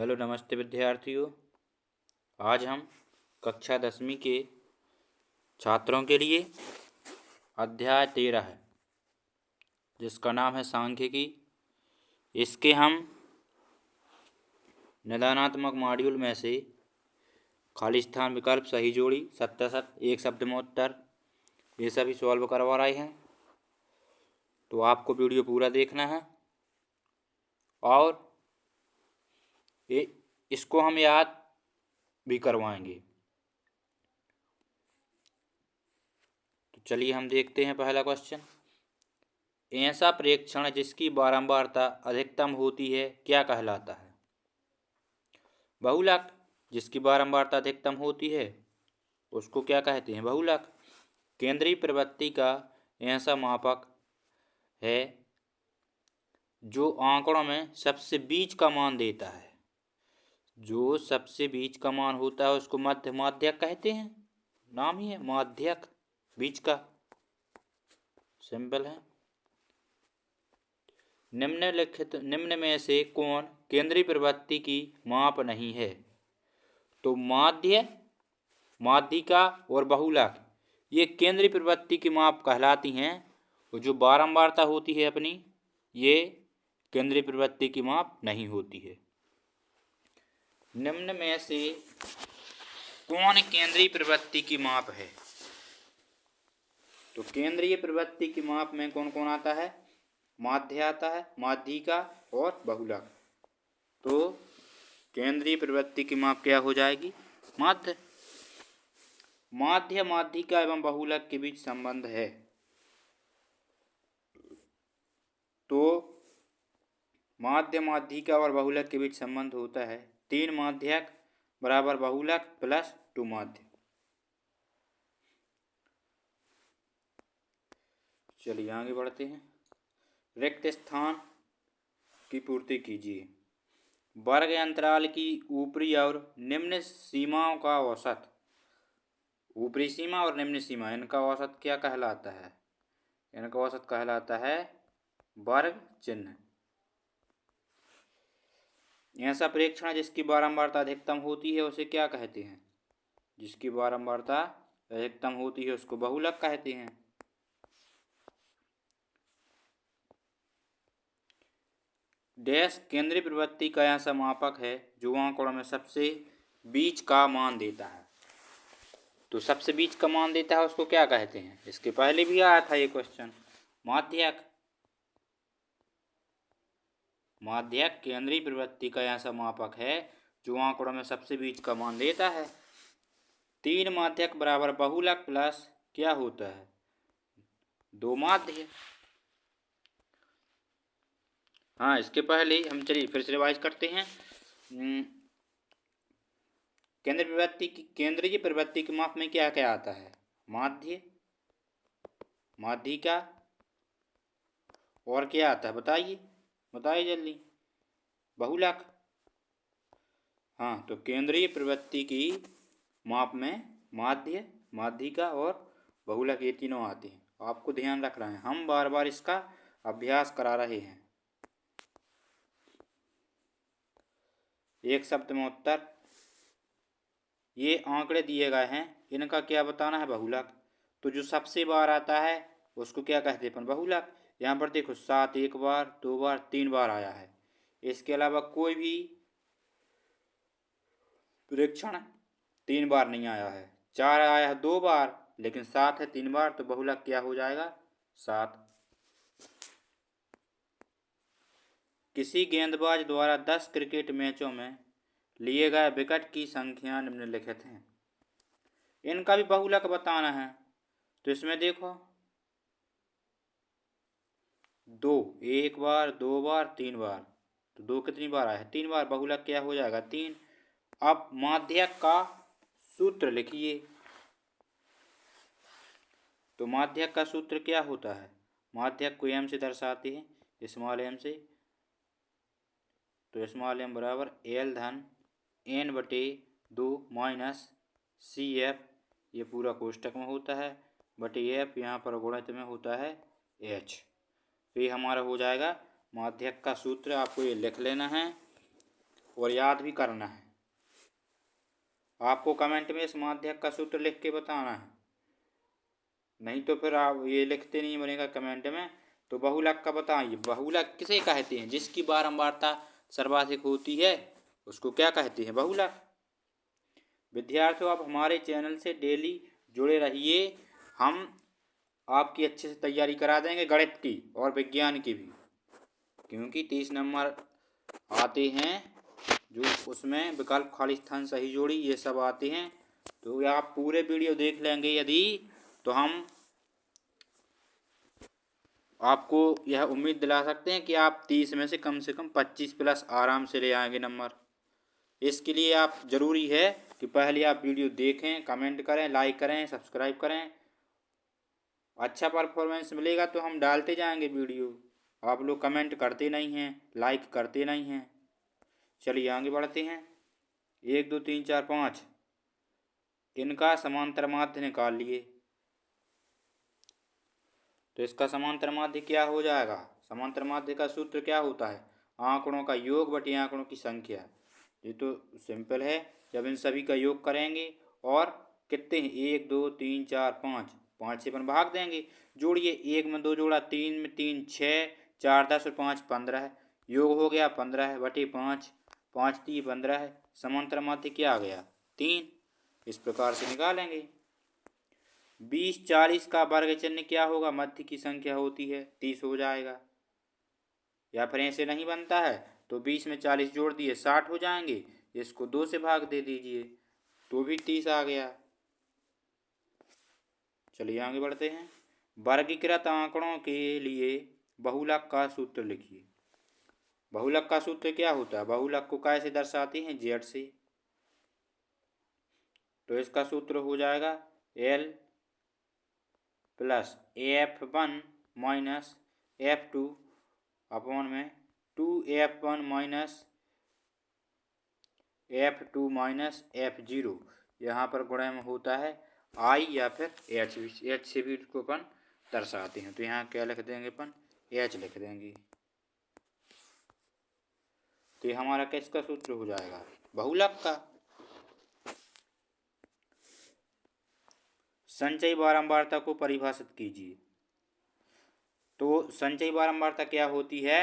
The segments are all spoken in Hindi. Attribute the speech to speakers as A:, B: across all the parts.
A: हेलो नमस्ते विद्यार्थियों। आज हम कक्षा 10वीं के छात्रों के लिए अध्याय 13 है जिसका नाम है सांख्यिकी। इसके हम निदानात्मक मॉड्यूल में से खाली स्थान विकल्प सही जोड़ी सत्यासत एक शब्द में उत्तर ये सभी सॉल्व करवा रहे हैं। तो आपको वीडियो पूरा देखना है और इसको हम याद भी करवाएंगे। तो चलिए हम देखते हैं पहला क्वेश्चन। ऐसा प्रेक्षण जिसकी बारंबारता अधिकतम होती है क्या कहलाता है? बहुलक जिसकी बारंबारता अधिकतम होती है उसको क्या कहते हैं? बहुलक। केंद्रीय प्रवृत्ति का ऐसा मापक है जो आंकड़ों में सबसे बीच का मान देता है। जो सबसे बीच का मान होता है उसको माध्यक कहते हैं। नाम ही है माध्यक, बीच का। सिंपल है। निम्न में से कौन केंद्रीय प्रवृत्ति की माप नहीं है? तो माध्य, माध्यिका और बहुलक ये केंद्रीय प्रवृत्ति की माप कहलाती हैं। और जो बारंबारता होती है अपनी, ये केंद्रीय प्रवृत्ति की माप नहीं होती है। निम्न में से कौन केंद्रीय प्रवृत्ति की माप है? तो केंद्रीय प्रवृत्ति की माप में कौन कौन आता है? माध्य आता है, माध्यिका और बहुलक। तो केंद्रीय प्रवृत्ति की माप क्या हो जाएगी? माध्य। माध्य, माध्यिका एवं बहुलक के बीच संबंध है। तो माध्य, माध्यिका और बहुलक के बीच संबंध होता है 3 माध्यक बराबर बहुलक प्लस 2 माध्य। चलिए आगे बढ़ते हैं। रिक्त स्थान की पूर्ति कीजिए। वर्ग अंतराल की ऊपरी और निम्न सीमाओं का औसत। ऊपरी सीमा और निम्न सीमा, इनका औसत क्या कहलाता है? इनका औसत कहलाता है वर्ग चिन्ह। ऐसा प्रेक्षण जिसकी बारंबारता अधिकतम होती है उसे क्या कहते हैं? जिसकी बारंबारता अधिकतम होती है उसको बहुलक कहते हैं। डैश केंद्रीय प्रवृत्ति का ऐसा मापक है जो आंकड़ों में सबसे बीच का मान देता है। तो सबसे बीच का मान देता है उसको क्या कहते हैं? इसके पहले भी आया था ये क्वेश्चन। माध्यक। माध्यक केंद्रीय प्रवृत्ति का ऐसा मापक है जो आंकड़ों में सबसे बीच का मान देता है। 3 माध्यक बराबर बहुलक प्लस क्या होता है? 2 माध्य। हाँ, इसके पहले हम चलिए फिर से रिवाइज करते हैं। केंद्रीय प्रवृत्ति की माप में क्या क्या आता है? माध्य, माध्यिका और क्या आता है? बताइए जल्दी। बहुलक। हाँ, तो केंद्रीय प्रवृत्ति की माप में माध्य, माध्यिका और बहुलक ये तीनों आते हैं। आपको ध्यान रखना है, हम बार बार इसका अभ्यास करा रहे हैं। एक शब्द में उत्तर। ये आंकड़े दिए गए हैं, इनका क्या बताना है? बहुलक। तो जो सबसे बार आता है उसको क्या कहते हैं? बहुलक। यहाँ पर देखो 7 एक बार, 2 बार, 3 बार आया है। इसके अलावा कोई भी प्रेक्षण 3 बार नहीं आया है। 4 आया है 2 बार, लेकिन 7 है 3 बार, तो बहुलक क्या हो जाएगा? 7। किसी गेंदबाज द्वारा 10 क्रिकेट मैचों में लिए गए विकेट की संख्या निम्नलिखित है। इनका भी बहुलक बताना है। तो इसमें देखो 2 एक बार, 2 बार, 3 बार, तो 2 कितनी बार आया है? 3 बार। बहुलक क्या हो जाएगा? 3। अब माध्यक का सूत्र लिखिए। तो माध्यक का सूत्र क्या होता है? माध्यक को m से दर्शाते हैं, स्मॉल m से। तो स्मॉल m बराबर l धन n बटे 2 माइनस CF, ये पूरा कोष्टक में होता है, बटे F यहाँ पर गुणित में होता है H। तो ये हमारा हो जाएगा माध्यक का सूत्र। आपको ये लिख लेना है और याद भी करना है। आपको कमेंट में इस माध्यक का सूत्र लिख के बताना है, नहीं तो फिर आप ये लिखते नहीं बनेगा कमेंट में। तो बहुलक का बताइए, बहुलक किसे कहते हैं? जिसकी बारंबारता सर्वाधिक होती है उसको क्या कहते हैं? बहुलक। विद्यार्थियों, आप हमारे चैनल से डेली जुड़े रहिए, हम आपकी अच्छे से तैयारी करा देंगे गणित की और विज्ञान की भी, क्योंकि 30 नंबर आते हैं जो उसमें विकल्प, खाली स्थान, सही जोड़ी, ये सब आते हैं। तो आप पूरे वीडियो देख लेंगे यदि, तो हम आपको यह उम्मीद दिला सकते हैं कि आप 30 में से कम 25 प्लस आराम से ले आएंगे नंबर। इसके लिए आप ज़रूरी है कि पहले आप वीडियो देखें, कमेंट करें, लाइक करें, सब्सक्राइब करें। अच्छा परफॉर्मेंस मिलेगा तो हम डालते जाएंगे वीडियो। आप लोग कमेंट करते नहीं हैं, लाइक करते नहीं हैं। चलिए आगे बढ़ते हैं। 1 2 3 4 5 इनका समांतर माध्य निकाल लिए। तो इसका समांतर माध्य क्या हो जाएगा? समांतर माध्य का सूत्र क्या होता है? आंकड़ों का योग बटे आंकड़ों की संख्या। ये तो सिंपल है। जब इन सभी का योग करेंगे और कितने हैं, 1 2 3 4 5, 5 से अपन भाग देंगे। जोड़िए, 1 में 2 जोड़ा, 3 में 3 6, 4 10 और 5 15 है। योग हो गया 15 बटे 5, 5 3 15 है। समांतर माध्य क्या आ गया? 3। इस प्रकार से निकालेंगे। 20 40 का वर्ग चिन्ह क्या होगा? मध्य की संख्या होती है, 30 हो जाएगा। या फिर ऐसे नहीं बनता है तो 20 में 40 जोड़ दिए 60 हो जाएंगे। इसको 2 से भाग दे दीजिए तो भी 30 आ गया। चलिए आगे बढ़ते हैं। वर्गीकृत आंकड़ों के लिए बहुलक का सूत्र लिखिए। बहुलक का सूत्र क्या होता है? बहुलक को कैसे दर्शाते हैं? जेड से। तो इसका सूत्र हो जाएगा L plus F1 minus F2 upon में 2F1 minus F2 minus F0। यहाँ पर गुणा में होता है I या फिर H से भी इसको अपन दर्शाते हैं। तो यहाँ क्या लिख देंगे अपन? H लिख देंगे। तो ये हमारा किसका सूत्र हो जाएगा? बहुलक का। संचयी बारंबारता को परिभाषित कीजिए। तो संचयी बारंबारता क्या होती है?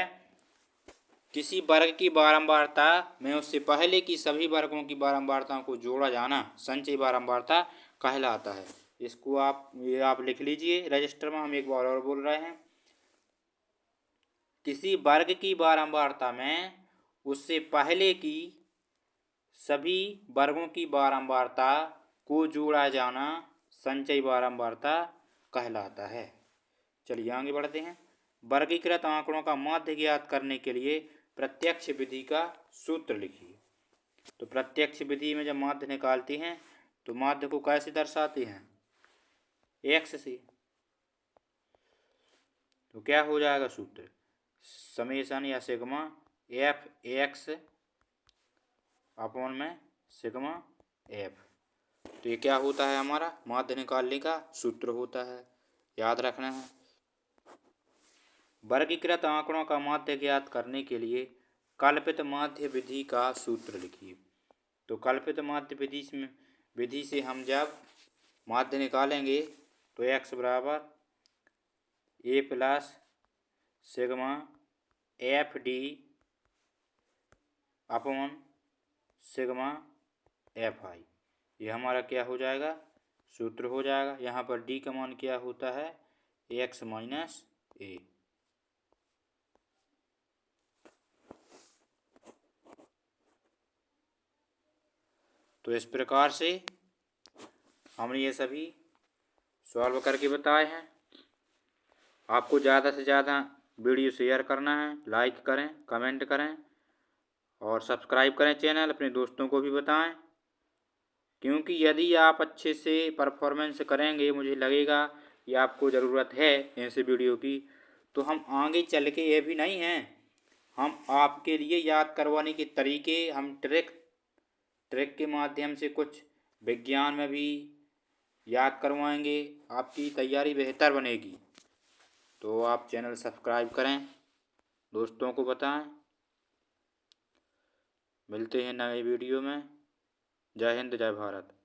A: किसी वर्ग की बारंबारता में उससे पहले की सभी वर्गों की बारंबारताओं को जोड़ा जाना संचयी बारंबारता कहलाता है। इसको आप लिख लीजिए रजिस्टर में। हम एक बार और बोल रहे हैं। किसी वर्ग की बारंबारता में उससे पहले की सभी वर्गों की बारंबारता को जोड़ा जाना संचयी बारंबारता कहलाता है। चलिए आगे बढ़ते हैं। वर्गीकृत आंकड़ों का माध्य ज्ञात करने के लिए प्रत्यक्ष विधि का सूत्र लिखिए। तो प्रत्यक्ष विधि में जब माध्य निकालते हैं तो माध्य को कैसे दर्शाते हैं? x से। तो क्या हो जाएगा सूत्र? समेशन या सिग्मा f(x) अपॉन में सिग्मा f। तो ये क्या होता है? हमारा माध्य निकालने का सूत्र होता है, याद रखना है। वर्गीकृत आंकड़ों का माध्य ज्ञात करने के लिए कल्पित माध्य विधि का सूत्र लिखिए। तो कल्पित माध्य विधि से हम जब माध्य निकालेंगे तो x बराबर a plus sigma FD upon sigma FI। ये हमारा क्या हो जाएगा? सूत्र हो जाएगा। यहाँ पर D का मान क्या होता है? x minus a। तो इस प्रकार से हमने ये सभी सॉल्व करके बताए हैं। आपको ज़्यादा से ज़्यादा वीडियो शेयर करना है, लाइक करें, कमेंट करें और सब्सक्राइब करें चैनल। अपने दोस्तों को भी बताएं, क्योंकि यदि आप अच्छे से परफॉर्मेंस करेंगे, मुझे लगेगा कि आपको ज़रूरत है ऐसे वीडियो की, तो हम आगे चल के ये भी नहीं हैं, हम आपके लिए याद करवाने के तरीके, हम ट्रिक के माध्यम से कुछ विज्ञान में भी याद करवाएंगे। आपकी तैयारी बेहतर बनेगी। तो आप चैनल सब्सक्राइब करें, दोस्तों को बताएं। मिलते हैं नए वीडियो में। जय हिंद, जय भारत।